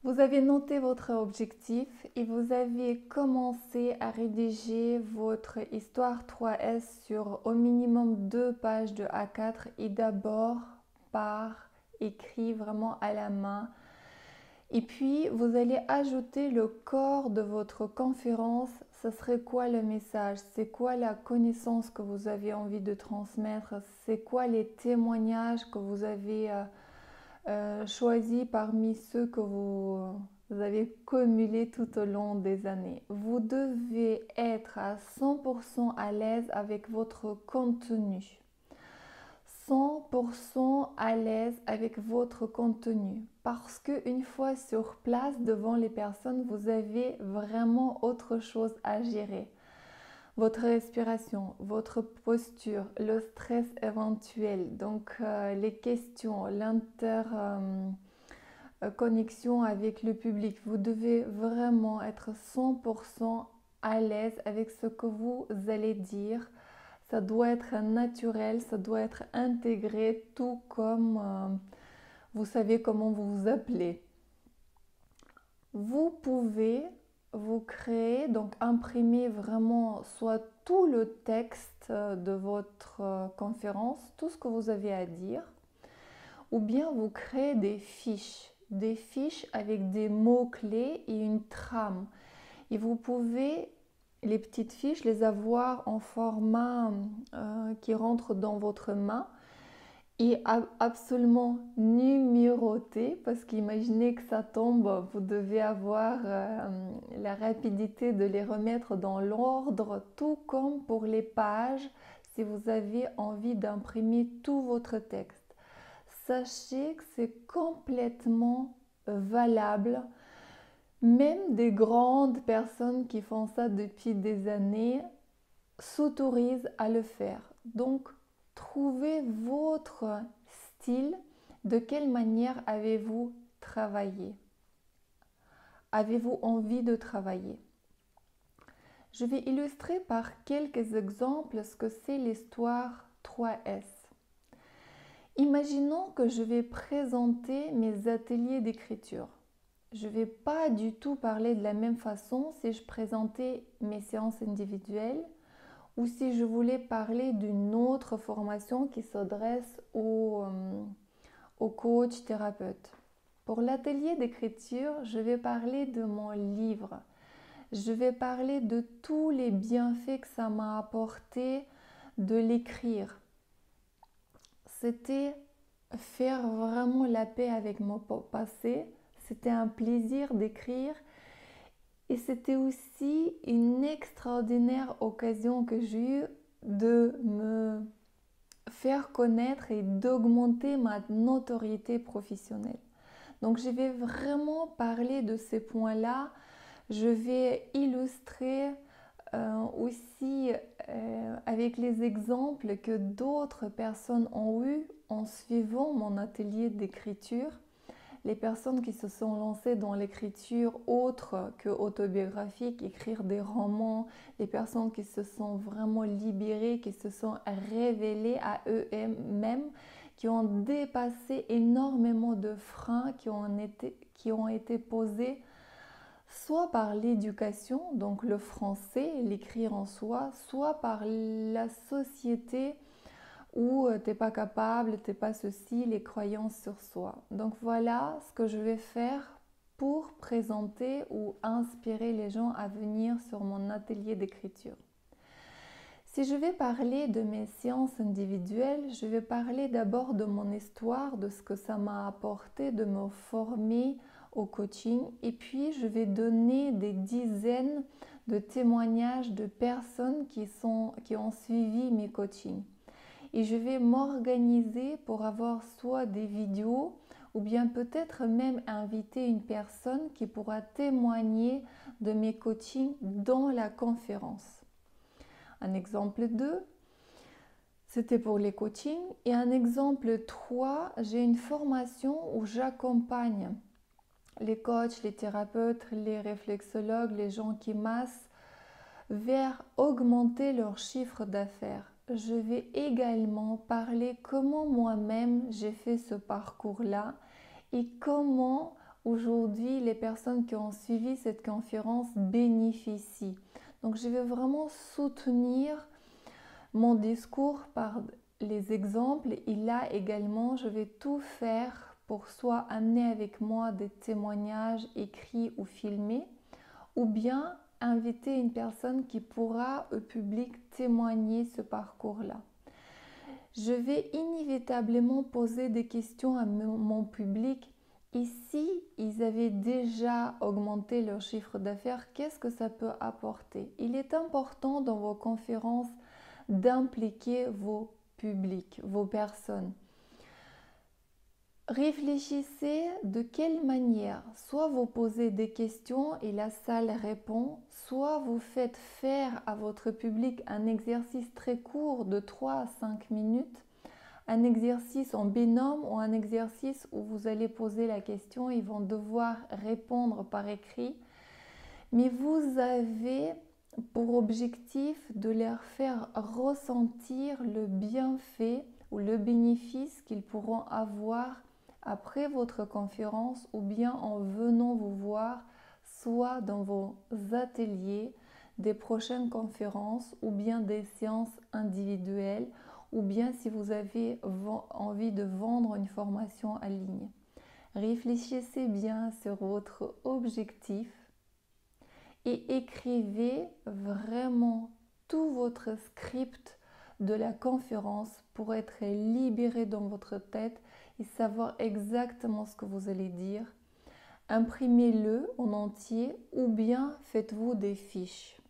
Vous avez noté votre objectif et vous avez commencé à rédiger votre histoire 3S sur au minimum 2 pages de A4 et d'abord par écrit vraiment à la main. Et puis vous allez ajouter le corps de votre conférence. Ce serait quoi le message? C'est quoi la connaissance que vous avez envie de transmettre? C'est quoi les témoignages que vous avez choisi parmi ceux que vous avez cumulés tout au long des années. Vous devez être à 100% à l'aise avec votre contenu. 100% à l'aise avec votre contenu. Parce qu'une fois sur place devant les personnes, vous avez vraiment autre chose à gérer. Votre respiration, votre posture, le stress éventuel, donc les questions, l'interconnexion avec le public. Vous devez vraiment être 100% à l'aise avec ce que vous allez dire. Ça doit être naturel, ça doit être intégré, tout comme vous savez comment vous vous appelez. Vous pouvez vous créer, donc imprimer vraiment soit tout le texte de votre conférence, tout ce que vous avez à dire, ou bien vous créez des fiches avec des mots-clés et une trame. Et vous pouvez, les petites fiches, les avoir en format qui rentre dans votre main et absolument numéroté parce qu'imaginez que ça tombe, vous devez avoir la rapidité de les remettre dans l'ordre, tout comme pour les pages si vous avez envie d'imprimer tout votre texte. Sachez que c'est complètement valable. Même des grandes personnes qui font ça depuis des années s'autorisent à le faire. Donc, trouvez votre style. De quelle manière avez-vous travaillé? Avez-vous envie de travailler? Je vais illustrer par quelques exemples ce que c'est l'histoire 3S. Imaginons que je vais présenter mes ateliers d'écriture. Je ne vais pas du tout parler de la même façon si je présentais mes séances individuelles ou si je voulais parler d'une autre formation qui s'adresse aux coachs thérapeutes. Pour l'atelier d'écriture, je vais parler de mon livre. Je vais parler de tous les bienfaits que ça m'a apporté de l'écrire. C'était faire vraiment la paix avec mon passé. C'était un plaisir d'écrire et c'était aussi une extraordinaire occasion que j'ai eue de me faire connaître et d'augmenter ma notoriété professionnelle. Donc je vais vraiment parler de ces points-là. Je vais illustrer aussi avec les exemples que d'autres personnes ont eu en suivant mon atelier d'écriture. Les personnes qui se sont lancées dans l'écriture autre que autobiographique, écrire des romans, les personnes qui se sont vraiment libérées, qui se sont révélées à eux-mêmes, qui ont dépassé énormément de freins qui ont été posés soit par l'éducation, donc le français, l'écrire en soi, soit par la société où t'es pas capable, t'es pas ceci, les croyances sur soi. Donc voilà ce que je vais faire pour présenter ou inspirer les gens à venir sur mon atelier d'écriture. Si je vais parler de mes séances individuelles, je vais parler d'abord de mon histoire, de ce que ça m'a apporté de me former au coaching et puis je vais donner des dizaines de témoignages de personnes qui ont suivi mes coachings. Et je vais m'organiser pour avoir soit des vidéos ou bien peut-être même inviter une personne qui pourra témoigner de mes coachings dans la conférence. Un exemple 2, c'était pour les coachings. Et un exemple 3, j'ai une formation où j'accompagne les coachs, les thérapeutes, les réflexologues, les gens qui massent vers augmenter leur chiffre d'affaires. Je vais également parler comment moi-même j'ai fait ce parcours-là et comment aujourd'hui, les personnes qui ont suivi cette conférence bénéficient. Donc, je vais vraiment soutenir mon discours par les exemples. Et là également, je vais tout faire pour soit amener avec moi des témoignages écrits ou filmés, ou bien inviter une personne qui pourra au public témoigner ce parcours-là. Je vais inévitablement poser des questions à mon public. Et si ils avaient déjà augmenté leur chiffre d'affaires, qu'est-ce que ça peut apporter? Il est important dans vos conférences d'impliquer vos publics, vos personnes. Réfléchissez de quelle manière, soit vous posez des questions et la salle répond, soit vous faites faire à votre public un exercice très court de 3 à 5 minutes, un exercice en binôme ou un exercice où vous allez poser la question, ils vont devoir répondre par écrit, mais vous avez pour objectif de leur faire ressentir le bienfait ou le bénéfice qu'ils pourront avoir après votre conférence ou bien en venant vous voir, soit dans vos ateliers, des prochaines conférences ou bien des séances individuelles ou bien si vous avez envie de vendre une formation en ligne. Réfléchissez bien sur votre objectif et écrivez vraiment tout votre script de la conférence pour être libéré dans votre tête et savoir exactement ce que vous allez dire. Imprimez-le en entier ou bien faites-vous des fiches.